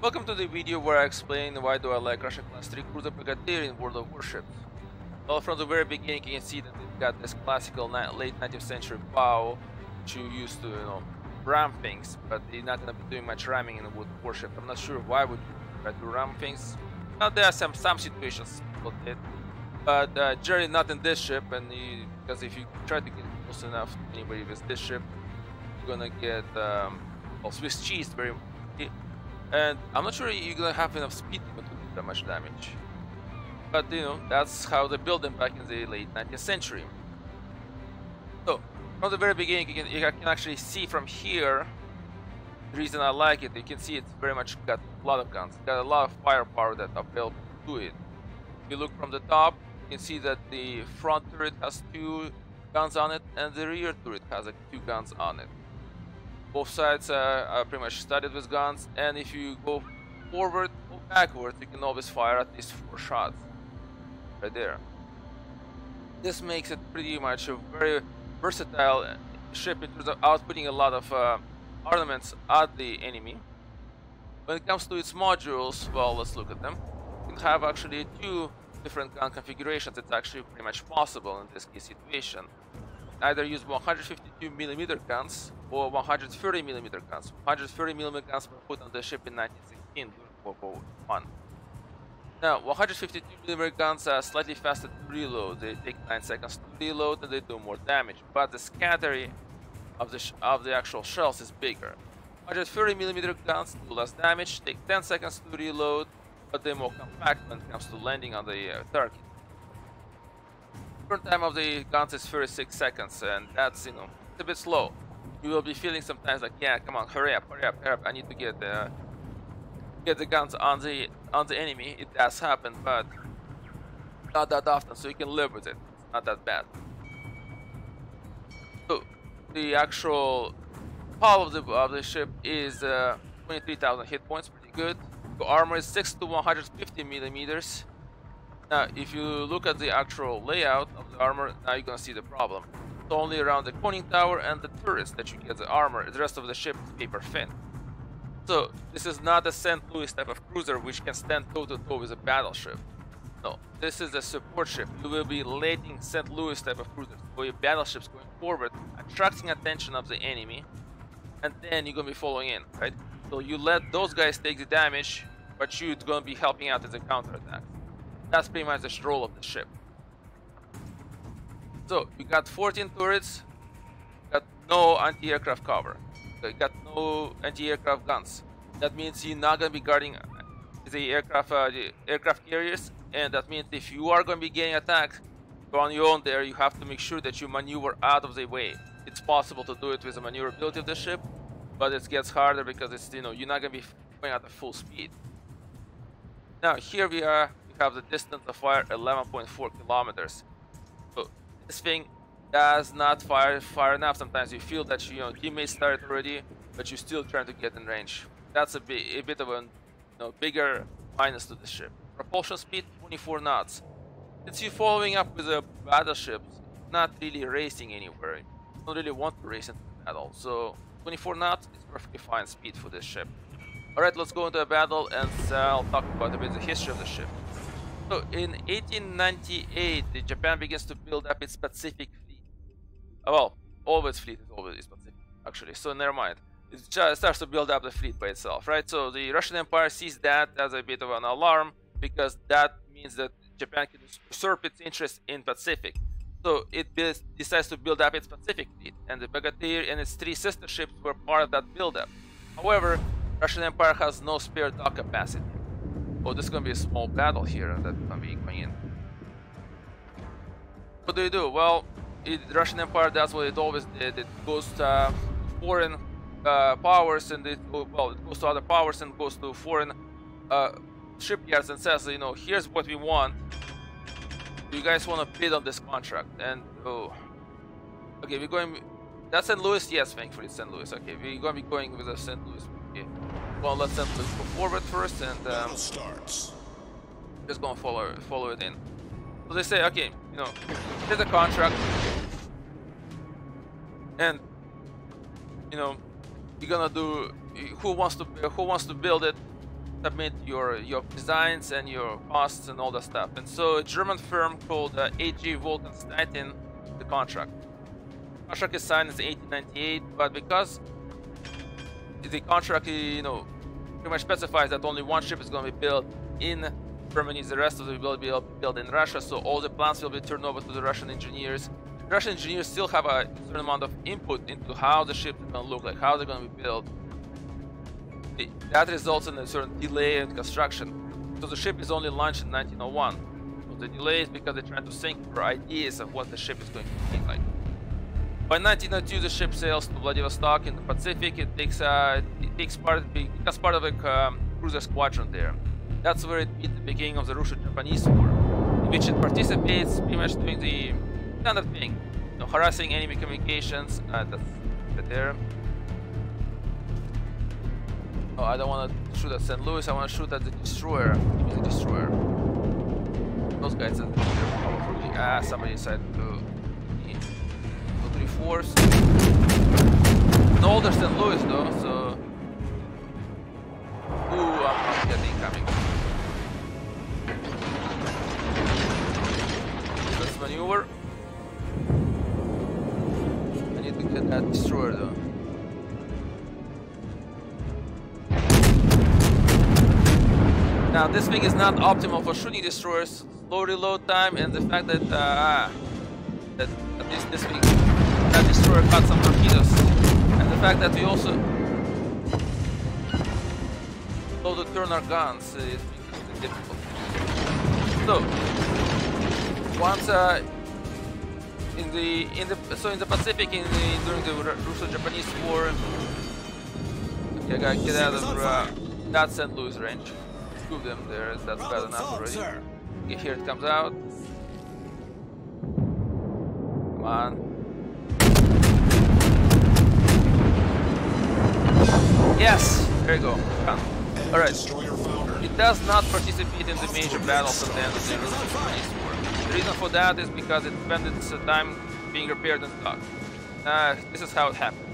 Welcome to the video where I explain why do I like Russian Class 3 cruiser Bogatyr in World of Warships. Well, from the very beginning you can see that they've got this classical late 19th century bow which you used to, ram things, but they're not going to be doing much ramming in a warship. I'm not sure why would you try to ram things. Now there are some situations people did, but generally not in this ship, and because if you try to get close enough to anybody with this ship, you're gonna get Swiss cheese very quickly. And I'm not sure you're gonna have enough speed to do that much damage. But that's how they built them back in the late 19th century. So from the very beginning, you can actually see from here the reason I like it. You can see it's very much got a lot of guns, got a lot of firepower that are available to it. If you look from the top, you can see that the front turret has 2 guns on it, and the rear turret has 2 guns on it. Both sides are pretty much studded with guns, and if you go forward or backwards, you can always fire at least 4 shots. Right there. This makes it pretty much a very versatile ship in terms of outputting a lot of armaments at the enemy. When it comes to its modules, well, let's look at them. You can have actually 2 different gun configurations. It's actually pretty much possible in this key situation. Either use 152mm guns or 130mm guns. 130mm guns were put on the ship in 1916 during World War I. Now, 152mm guns are slightly faster to reload. They take 9 seconds to reload and they do more damage, but the scattering of the actual shells is bigger. 130mm guns do less damage, take 10 seconds to reload, but they're more compact when it comes to landing on the target. Turn time of the guns is 36 seconds, and that's it's a bit slow. You will be feeling sometimes like, yeah, come on, hurry up, I need to get the guns on the enemy. It does happen, but not that often, so you can live with it. It's not that bad. So the actual hull of the ship is 23,000 hit points, pretty good. The armor is 6 to 150mm. Now, if you look at the actual layout of the armor, now you're gonna see the problem. It's only around the conning tower and the turrets that you get the armor. The rest of the ship is paper thin. So this is not a St. Louis type of cruiser which can stand toe-to-toe with a battleship. No, this is a support ship. You will be letting St. Louis type of cruisers for your battleships going forward, attracting attention of the enemy, and then you're gonna be following in, right? So you let those guys take the damage, but you're gonna be helping out as a counterattack. That's pretty much the role of the ship. So you got 14 turrets, got no anti-aircraft cover, you got no anti-aircraft guns. That means you're not gonna be guarding the aircraft carriers, and that means if you are gonna be getting attacked on your own there, you have to make sure that you maneuver out of the way. It's possible to do it with the maneuverability of the ship, but it gets harder because it's you're not gonna be going at a full speed. Now here we are. Have the distance of fire 11.4 kilometers. So this thing does not fire enough. Sometimes you feel that teammates started already, but you're still trying to get in range. That's a bit of a bigger minus to the ship. Propulsion speed 24 knots. Since you're following up with a battleship, not really racing anywhere. You don't really want to race into the battle. So 24 knots is perfectly fine speed for this ship. Alright, let's go into a battle and I'll talk about a bit the history of the ship. So in 1898, Japan begins to build up its Pacific fleet. Well, all its fleet is always Pacific, actually, so never mind. It just starts to build up the fleet by itself, right? So the Russian Empire sees that as a bit of an alarm, because that means that Japan can usurp its interest in Pacific. So it decides to build up its Pacific fleet, and the Bogatyr and its 3 sister ships were part of that build-up. However, Russian Empire has no spare dock capacity. Oh, this is gonna be a small battle here that's gonna be going in. What do you do? Well, the Russian Empire does what it always did. It goes to foreign powers, and it goes to other powers and goes to foreign shipyards and says, here's what we want. Do you guys want to bid on this contract? And okay, we're going. That's St. Louis. Yes, thankfully it's St. Louis. Okay, we're gonna be going with a St. Louis. Okay. Well, let St. Louis go forward first, and starts. Just gonna follow it in. So they say, okay, here's a contract, and you're gonna do. Who wants to build it? submit your designs and your costs and all that stuff. And so a German firm called AG Wolkenstein the contract. The contract is signed in 1898, but because the contract, you know, pretty much specifies that only one ship is going to be built in Germany, the rest of it will be built in Russia, so all the plans will be turned over to the Russian engineers. The Russian engineers still have a certain amount of input into how the ship is going to look like, how they're going to be built. That results in a certain delay in construction. So the ship is only launched in 1901. So the delay is because they're trying to sync their ideas of what the ship is going to be like. By 1902, the ship sails to Vladivostok in the Pacific. It becomes part of a cruiser squadron there. That's where it beat the beginning of the Russo-Japanese War, in which it participates pretty much doing the standard thing, you know, harassing enemy communications. That's there. Oh, I don't want to shoot at St. Louis. I want to shoot at the destroyer. The destroyer. Those guys are probably somebody decided to go 3-4s. No, there's St. Louis though, so. Ooh, I'm not getting incoming. Let's maneuver. I need to get that destroyer though. Now this thing is not optimal for shooting destroyers. Low reload time and the fact that that at least this thing, that destroyer got some torpedoes, and the fact that we also load to turn our guns is difficult. So once in the Pacific during the Russo-Japanese War, okay, I gotta get out of that St. Louis range. Two of them there, that's bad enough already. Okay, here it comes out. Come on. Yes! There you go. Alright. It does not participate in the major battles at the end of the Russo-Japanese War. The reason for that is because it spent its time being repaired and stocked. This is how it happened.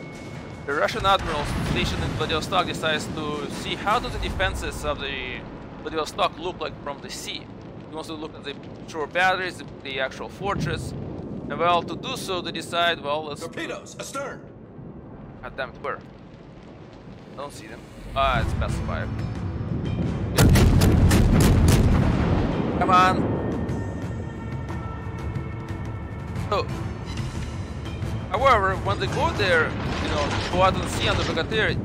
The Russian admiral stationed in Vladivostok decides to see how do the defenses of the Vladivostok look like from the sea. He wants to look at the shore batteries, the actual fortress, and well, to do so, they decide, well, let's... Torpedoes, astern! God damn it, where? I don't see them. It's specified. Come on! So, however, when they go there, you know, go out on the sea on the Bogatyr,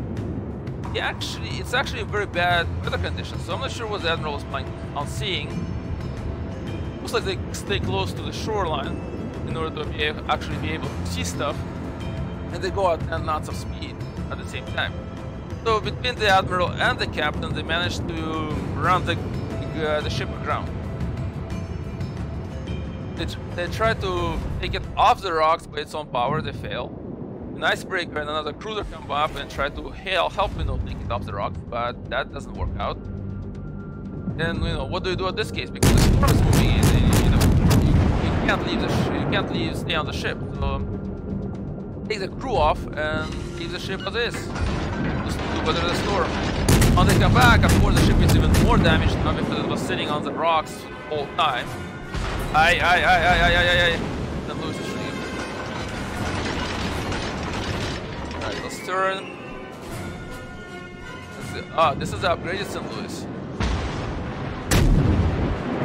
it's actually a very bad weather conditions. So I'm not sure what the admiral is planning on seeing. Looks like they stay close to the shoreline in order to actually be able to see stuff, and they go at 10 knots of speed at the same time. So between the admiral and the captain, they managed to run the ship aground. They try to take it off the rocks by its own power. They fail. An icebreaker and another cruiser come up and try to help take it off the rocks, but that doesn't work out. Then what do you do in this case? Because the storm is moving in, you can't leave stay on the ship. So take the crew off and leave the ship as is. Just to weather the storm. When they come back, of course the ship is even more damaged now because it was sitting on the rocks the whole time. Then Louis is shooting. Alright, let's turn. This is the upgraded St. Louis.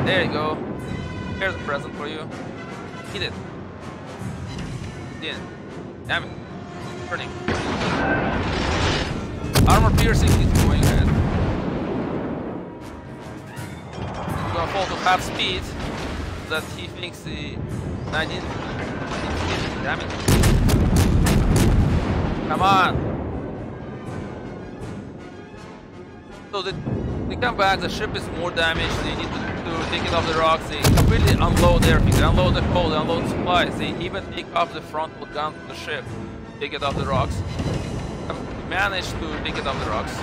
There you go. Here's a present for you. Eat it. Didn't. Damn it. Turning. Armor piercing is going ahead. We're gonna fall to half speed so that he thinks the 19. Damn it. Come on. So they come back, the ship is more damaged, they need to take it off the rocks, they completely unload everything, they unload the coal, they unload supplies, they even take off the frontal gun from the ship, take it off the rocks. Managed to take it off the rocks.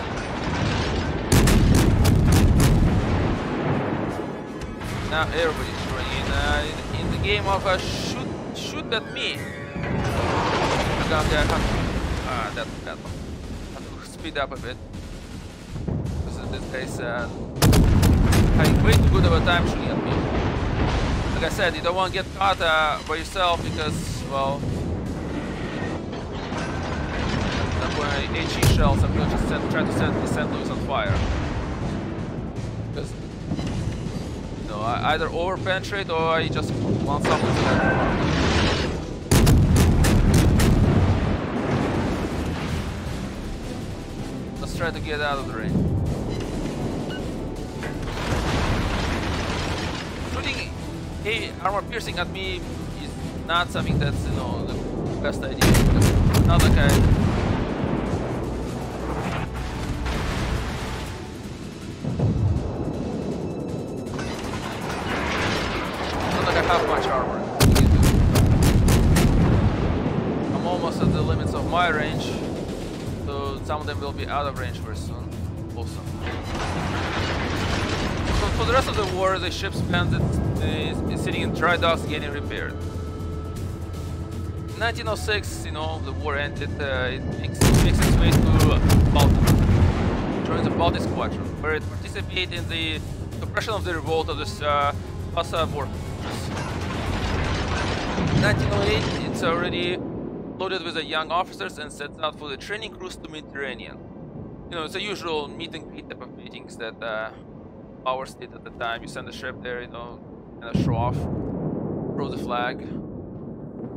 Now everybody's throwing in the game of shoot at me. That's bad. I have to speed up a bit. these guys having way too good of a time shooting at me. Like I said, you don't want to get caught by yourself because, well, I'm going to HE shells. I'm going to just try to set the St. Louis on fire. Because, you know, I either over penetrate or I just want something to that. Let's try to get out of the rain. Shooting heavy armor piercing at me is not something that's, you know, the best idea. Because not like I have much armor. I'm almost at the limits of my range, so some of them will be out of range very soon. Also, so for the rest of the war, the ship spends it sitting in dry docks getting repaired. In 1906, you know, the war ended. It makes its way to Baltic, joins the Baltic Squadron, where it participates in the suppression of the revolt of the Warships. In 1908, it's already loaded with the young officers and sets out for the training cruise to Mediterranean. You know, it's a usual meet and greet type of meetings that powers did at the time. You send the ship there, you know, kind of show off, throw the flag.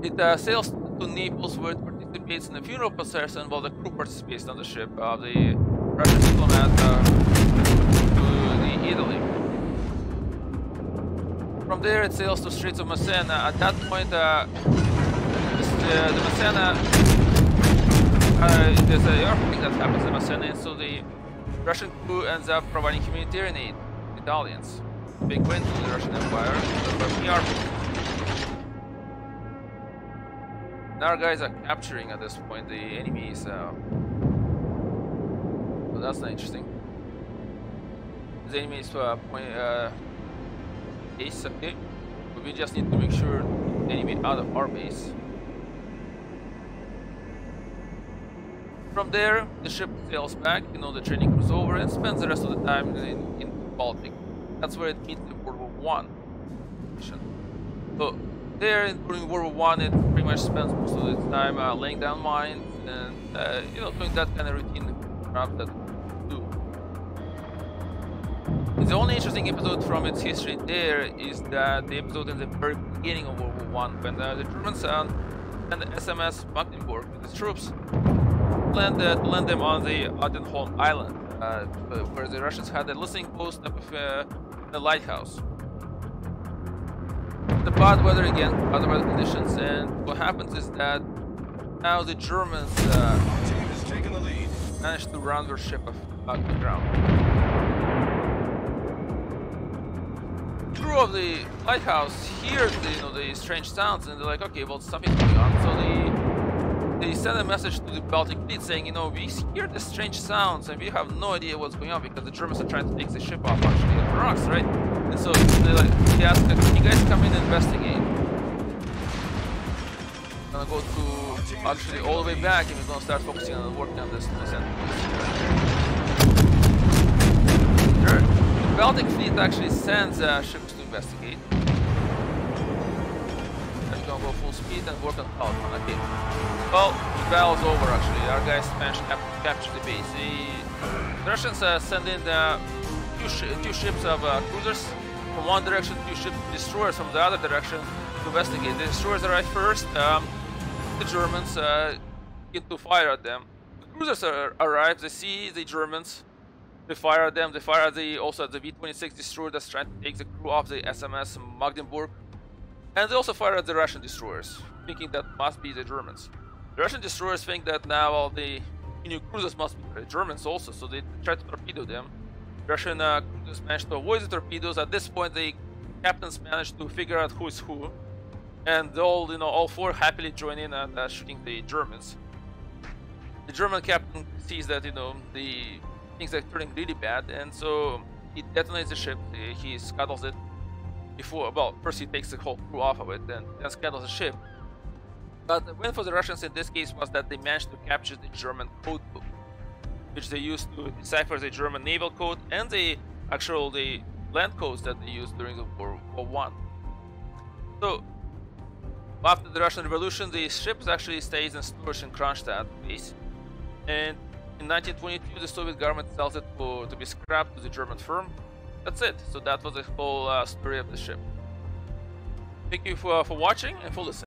It sails to Naples, where it participates in a funeral procession while the crew participates on the ship. The Russian diplomat to Italy. From there, it sails to Straits of Messina. At that point, the Messina, there's an earthquake that happens in Messina, and so the Russian crew ends up providing humanitarian aid to Italians. Big win to the Russian Empire. And our guys are capturing at this point the enemies. So that's not interesting. The enemies base, okay, but we just need to make sure the enemy out of our base. From there, the ship sails back, you know, the training cruise over, and spends the rest of the time in the Baltic. That's where it meets the World War I mission. So there, during World War I, it pretty much spends most of its time laying down mines and you know, doing that kind of routine crap that we do. The only interesting episode from its history there is that the episode in the very beginning of World War I, when the Germans sent the SMS Magdeburg with its troops to land them on the Adenholm Island, where the Russians had a listening post up with a lighthouse. The bad weather again, bad weather conditions, and what happens is that now the Germans managed to run their ship off the ground. Crew of the lighthouse hear the strange sounds, and they're like, okay, well, something's going on. So they send a message to the Baltic fleet saying, you know, we hear the strange sounds and we have no idea what's going on because the Germans are trying to take the ship off actually at the rocks, right? And so they ask, can you guys come in and investigate? We're gonna go to actually all the way back, and we're gonna start focusing on working on this The Baltic fleet actually sends ships to investigate. And we're gonna go full speed and work on Falcon. Okay. Well, the battle's over actually. Our guys managed to capture the base. The Russians send in two ships of cruisers from one direction, two ships destroyers from the other direction to investigate. The destroyers arrive first. The Germans get to fire at them. The cruisers arrive. They see the Germans. They fire at them. They fire at also at the V-26 destroyer that's trying to take the crew off the SMS Magdeburg. And they also fire at the Russian destroyers, thinking that must be the Germans. The Russian destroyers think that now all the new cruisers must be the Germans also, so they try to torpedo them. Russian cruisers managed to avoid the torpedoes. At this point, the captains managed to figure out who is who, and all four happily join in on shooting the Germans. The German captain sees that the things are turning really bad, and so he detonates the ship. He scuttles it before. Well, first he takes the whole crew off of it, then scuttles the ship. But the win for the Russians in this case was that they managed to capture the German code book. which they used to decipher the German naval code and the land codes that they used during the World War I. So after the Russian Revolution, the ship actually stays in storage in Kronstadt base, and in 1922 the Soviet government sells it to be scrapped to the German firm. That's it. So that was the whole story of the ship. Thank you for watching and for listening.